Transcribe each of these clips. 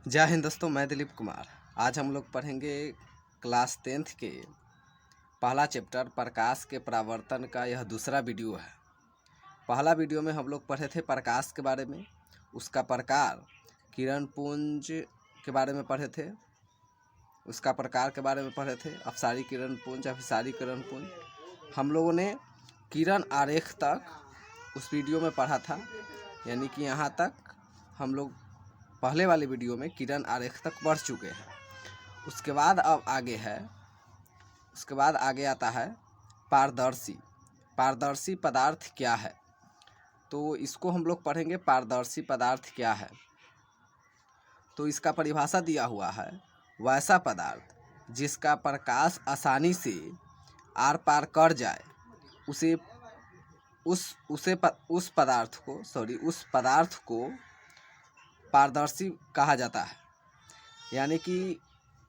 जय हिंद दोस्तों, मैं दिलीप कुमार। आज हम लोग पढ़ेंगे क्लास 10th के पहला चैप्टर प्रकाश के परावर्तन का यह दूसरा वीडियो है। पहला वीडियो में हम लोग पढ़े थे प्रकाश के बारे में, उसका प्रकार, किरण पुंज के बारे में पढ़े थे, उसका प्रकार के बारे में पढ़े थे, अपसारी किरण पुंज, अभिसारी किरण पुंज। हम लोगों ने किरण आरेख तक उस वीडियो में पढ़ा था, यानी कि यहाँ तक हम लोग पहले वाले वीडियो में किरण आरेख तक बढ़ चुके हैं। उसके बाद अब आगे आता है पारदर्शी। पारदर्शी पदार्थ क्या है, तो इसको हम लोग पढ़ेंगे। पारदर्शी पदार्थ क्या है, तो इसका परिभाषा दिया हुआ है, वैसा पदार्थ जिसका प्रकाश आसानी से आर पार कर जाए उस पदार्थ को पारदर्शी कहा जाता है। यानी कि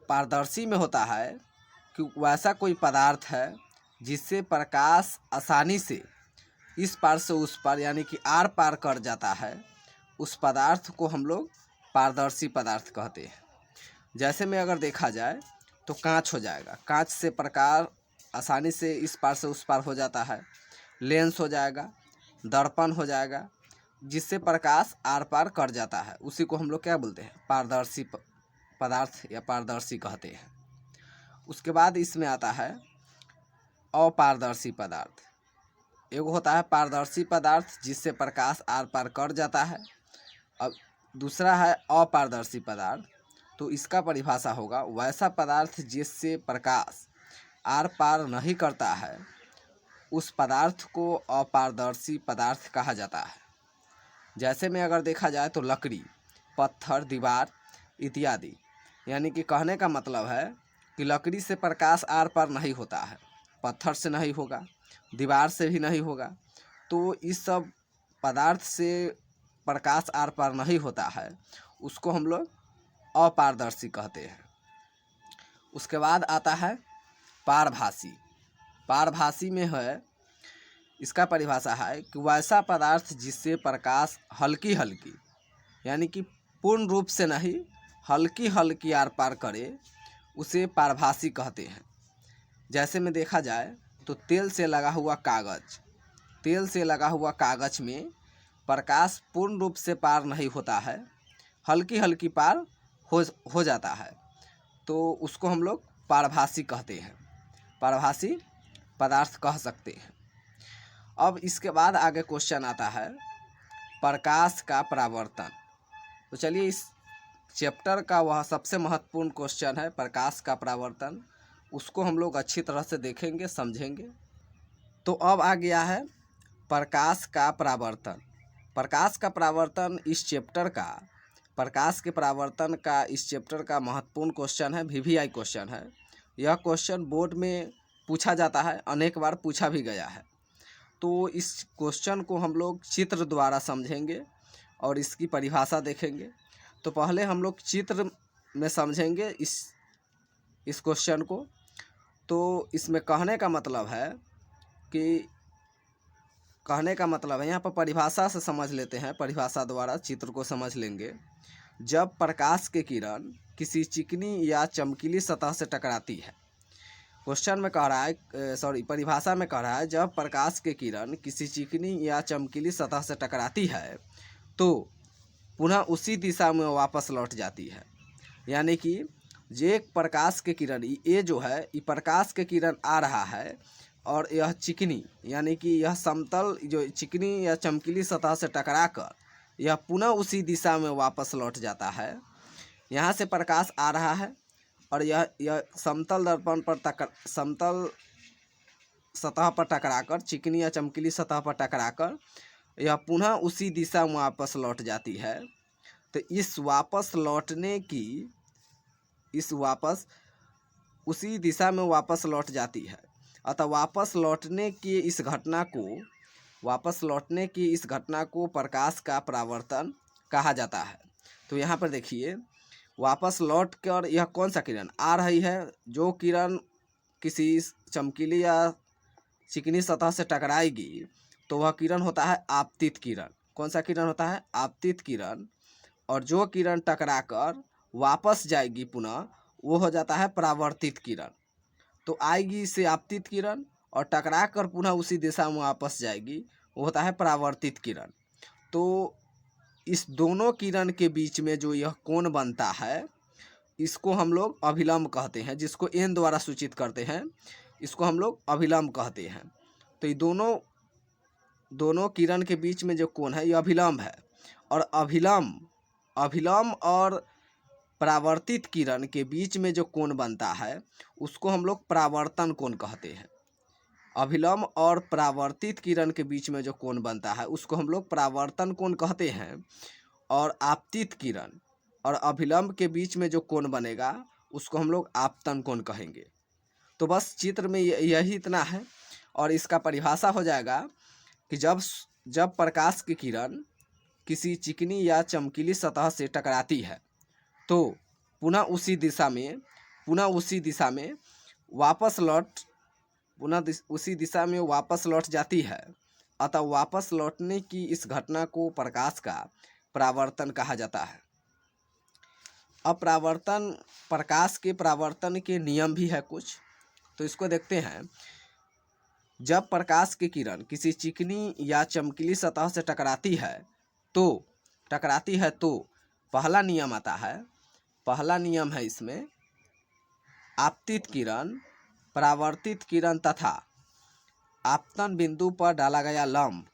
पारदर्शी में होता है कि वैसा कोई पदार्थ है जिससे प्रकाश आसानी से इस पार से उस पार यानी कि आर पार कर जाता है, उस पदार्थ को हम लोग पारदर्शी पदार्थ कहते हैं। जैसे में अगर देखा जाए तो कांच हो जाएगा, कांच से प्रकाश आसानी से इस पार से उस पार हो जाता है। लेंस हो जाएगा, दर्पण हो जाएगा, जिससे प्रकाश आर पार कर जाता है, उसी को हम लोग क्या बोलते हैं, पारदर्शी पदार्थ या पारदर्शी कहते हैं। उसके बाद इसमें आता है अपारदर्शी पदार्थ। एक होता है पारदर्शी पदार्थ जिससे प्रकाश आर पार कर जाता है, अब दूसरा है अपारदर्शी पदार्थ। तो इसका परिभाषा होगा, वैसा पदार्थ जिससे प्रकाश आर पार नहीं करता है, उस पदार्थ को अपारदर्शी पदार्थ कहा जाता है। जैसे में अगर देखा जाए तो लकड़ी, पत्थर, दीवार इत्यादि, यानी कि कहने का मतलब है कि लकड़ी से प्रकाश आर पार नहीं होता है, पत्थर से नहीं होगा, दीवार से भी नहीं होगा। तो इस सब पदार्थ से प्रकाश आर पार नहीं होता है, उसको हम लोग अपारदर्शी कहते हैं। उसके बाद आता है पारभासी। पारभासी में है, इसका परिभाषा है कि वैसा पदार्थ जिससे प्रकाश हल्की हल्की यानी कि पूर्ण रूप से नहीं, हल्की हल्की आर पार करे, उसे पारभासी कहते हैं। जैसे में देखा जाए तो तेल से लगा हुआ कागज में प्रकाश पूर्ण रूप से पार नहीं होता है, हल्की हल्की पार हो जाता है, तो उसको हम लोग पारभासी कहते हैं, पारभासी पदार्थ कह सकते हैं। अब इसके बाद आगे क्वेश्चन आता है प्रकाश का परावर्तन। तो चलिए, इस चैप्टर का वह सबसे महत्वपूर्ण क्वेश्चन है प्रकाश का परावर्तन, उसको हम लोग अच्छी तरह से देखेंगे, समझेंगे। तो अब आ गया है प्रकाश का परावर्तन। प्रकाश का परावर्तन इस चैप्टर का, प्रकाश के परावर्तन का इस चैप्टर का महत्वपूर्ण क्वेश्चन है, VVI क्वेश्चन है। यह क्वेश्चन बोर्ड में पूछा जाता है, अनेक बार पूछा भी गया है। तो इस क्वेश्चन को हम लोग चित्र द्वारा समझेंगे और इसकी परिभाषा देखेंगे। तो पहले हम लोग चित्र में समझेंगे इस क्वेश्चन को। तो इसमें कहने का मतलब है यहाँ पर परिभाषा से समझ लेते हैं, परिभाषा द्वारा चित्र को समझ लेंगे। जब प्रकाश के किरण किसी चिकनी या चमकीली सतह से टकराती है, क्वेश्चन में कह रहा है, परिभाषा में कह रहा है, जब प्रकाश के किरण किसी चिकनी या चमकीली सतह से टकराती है तो पुनः उसी दिशा में वापस लौट जाती है। यानी कि ये प्रकाश के किरण, ये जो है, ये प्रकाश के किरण आ रहा है और यह चिकनी यानी कि यह समतल जो चिकनी या चमकीली सतह से टकराकर यह पुनः उसी दिशा में वापस लौट जाता है। यहाँ से प्रकाश आ रहा है और यह समतल दर्पण पर समतल सतह पर टकराकर, चिकनी या चमकीली सतह पर टकराकर यह पुनः उसी दिशा में वापस लौट जाती है। तो उसी दिशा में वापस लौट जाती है। अतः वापस लौटने की इस घटना को प्रकाश का परावर्तन कहा जाता है। तो यहाँ पर देखिए, वापस लौट कर यह कौन सा किरण आ रही है, जो किरण किसी चमकीली या चिकनी सतह से टकराएगी तो वह किरण होता है आपतित किरण। कौन सा किरण होता है, आपतित किरण। और जो किरण टकराकर वापस जाएगी पुनः, वो हो जाता है परावर्तित किरण। तो आएगी इससे आपतित किरण और टकरा कर पुनः उसी दिशा में वापस जाएगी, वो होता है परावर्तित किरण। तो इस दोनों किरण के बीच में जो यह कोण बनता है, इसको हम लोग अभिलंब कहते हैं, जिसको एन द्वारा सूचित करते हैं, इसको हम लोग अभिलंब कहते हैं। तो ये दोनों किरण के बीच में जो कोण है ये अभिलंब है। और अभिलंब और परावर्तित किरण के बीच में जो कोण बनता है उसको हम लोग परावर्तन कोण कहते हैं। अभिलंब और परावर्तित किरण के बीच में जो कोण बनता है उसको हम लोग परावर्तन कोण कहते हैं। और आपतित किरण और अभिलंब के बीच में जो कोण बनेगा उसको हम लोग आपतन कोण कहेंगे। तो बस चित्र में यही इतना है। और इसका परिभाषा हो जाएगा कि जब प्रकाश की किरण किसी चिकनी या चमकीली सतह से टकराती है तो पुनः उसी दिशा में वापस लौट जाती है। अतः वापस लौटने की इस घटना को प्रकाश का परावर्तन कहा जाता है। अब प्रकाश के परावर्तन के नियम भी है कुछ, तो इसको देखते हैं। जब प्रकाश की किरण किसी चिकनी या चमकीली सतह से टकराती है तो पहला नियम आता है। पहला नियम है इसमें, आपतित किरण, परावर्तित किरण तथा आपतन बिंदु पर डाला गया लंब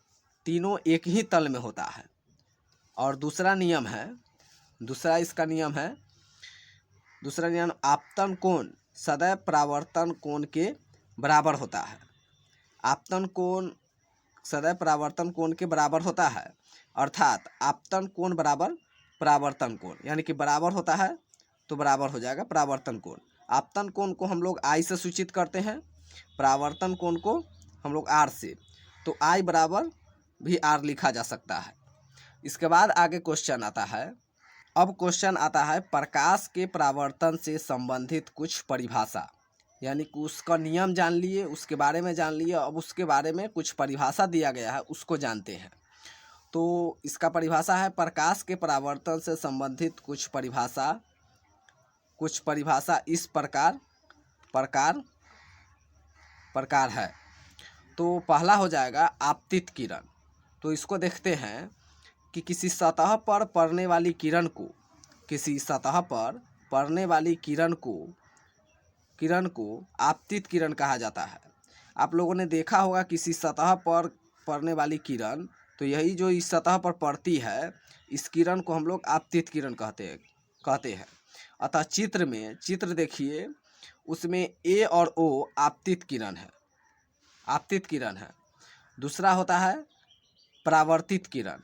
तीनों एक ही तल में होता है। और दूसरा नियम, आपतन कोण सदैव परावर्तन कोण के बराबर होता है। आपतन कोण सदैव परावर्तन कोण के बराबर होता है, अर्थात आपतन कोण बराबर परावर्तन कोण, यानी कि बराबर होता है तो बराबर हो जाएगा परावर्तन कोण। आपतन कोण को हम लोग आई से सूचित करते हैं, परावर्तन कोण को हम लोग आर से। तो आई बराबर भी आर लिखा जा सकता है। इसके बाद आगे क्वेश्चन आता है। अब क्वेश्चन आता है प्रकाश के परावर्तन से संबंधित कुछ परिभाषा, यानी कि उसका नियम जान लिए, उसके बारे में जान लिए। अब उसके बारे में कुछ परिभाषा दिया गया है, उसको जानते हैं। तो इसका परिभाषा है, प्रकाश के परावर्तन से संबंधित कुछ परिभाषा इस प्रकार है। तो पहला हो जाएगा आपतित किरण। तो इसको देखते हैं कि किसी सतह पर पड़ने वाली किरण को आपतित किरण कहा जाता है। आप लोगों ने देखा होगा किसी सतह पर पड़ने वाली किरण, तो यही जो इस सतह पर पड़ती है इस किरण को हम लोग आपतित किरण कहते हैं। अतः चित्र देखिए, उसमें ए और ओ आपतित किरण है। दूसरा होता है परावर्तित किरण।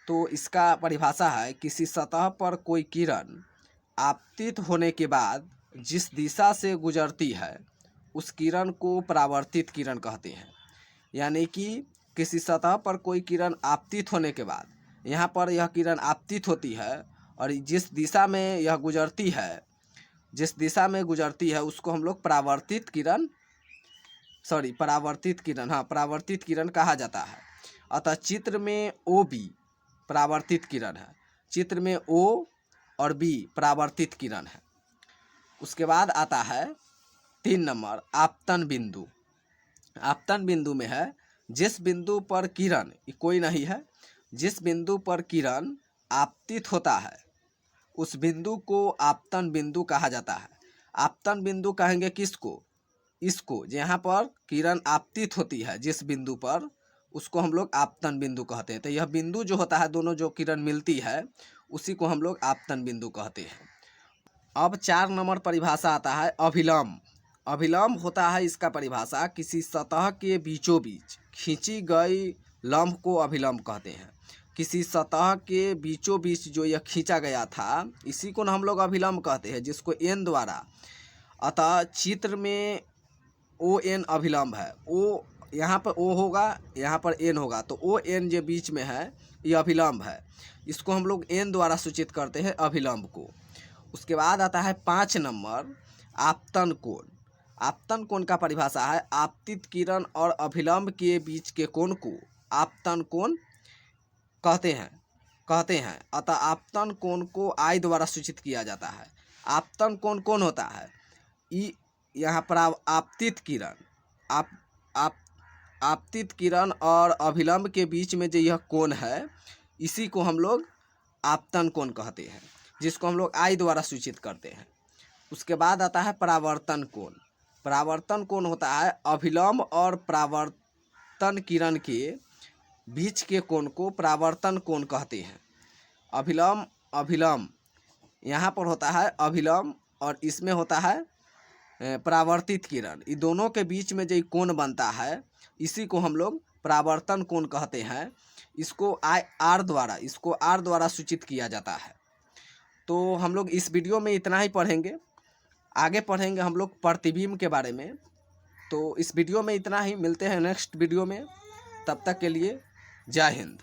तो इसका परिभाषा है, किसी सतह पर कोई किरण आपतित होने के बाद जिस दिशा से गुजरती है उस किरण को परावर्तित किरण कहते हैं। यानी कि किसी सतह पर कोई किरण आपतित होने के बाद, यहाँ पर यह किरण आपतित होती है और जिस दिशा में गुजरती है उसको हम लोग परावर्तित किरण कहा जाता है। अतः चित्र में ओ बी परावर्तित किरण है, चित्र में ओ और बी परावर्तित किरण है। उसके बाद आता है 3 नंबर, आपतन बिंदु। आपतन बिंदु में है, जिस बिंदु पर किरण, कोई नहीं है, जिस बिंदु पर किरण आपतित होता है उस बिंदु को आपतन बिंदु कहा जाता है। आपतन बिंदु कहेंगे किसको? इसको, जहाँ पर किरण आपतित होती है जिस बिंदु पर, उसको हम लोग आपतन बिंदु कहते हैं। तो यह बिंदु जो होता है, दोनों जो किरण मिलती है उसी को हम लोग आपतन बिंदु कहते हैं। अब 4 नंबर परिभाषा आता है अभिलंब। अभिलंब होता है इसका परिभाषा, किसी सतह के बीचों बीच खींची गई लंब को अभिलंब कहते हैं। किसी सतह के बीचों बीच जो यह खींचा गया था इसी को हम लोग अभिलंब कहते हैं, जिसको एन द्वारा। अतः चित्र में ओ एन अभिलंब है। ओ, यहाँ पर ओ होगा, यहाँ पर एन होगा, तो ओ एन जो बीच में है ये अभिलंब है। इसको हम लोग एन द्वारा सूचित करते हैं, अभिलंब को। उसके बाद आता है 5 नंबर, आपतन कोण। आपतन कोण का परिभाषा है, आपतित किरण और अभिलंब के बीच के कोण को आपतन कोण कहते हैं। कहते हैं, अतः आपतन कोण को आई द्वारा सूचित किया जाता है। आपतन कोण कौन होता है? यहाँ पर आपतित किरण, आपतित किरण और अभिलंब के बीच में जो यह कोण है, इसी को हम लोग आपतन कोण कहते हैं, जिसको हम लोग आई द्वारा सूचित करते हैं। उसके बाद आता है परावर्तन कोण। परावर्तन कोण होता है अभिलंब और परावर्तन किरण के बीच के कोण को परावर्तन कोण कहते हैं। अभिलंब यहाँ पर होता है अभिलंब और इसमें होता है परावर्तित किरण। इन दोनों के बीच में जो कोण बनता है, इसी को हम लोग परावर्तन कोण कहते हैं। इसको आर द्वारा सूचित किया जाता है। तो हम लोग इस वीडियो में इतना ही पढ़ेंगे। आगे पढ़ेंगे हम लोग प्रतिबिंब के बारे में। तो इस वीडियो में इतना ही, मिलते हैं नेक्स्ट वीडियो में। तब तक के लिए जय हिंद।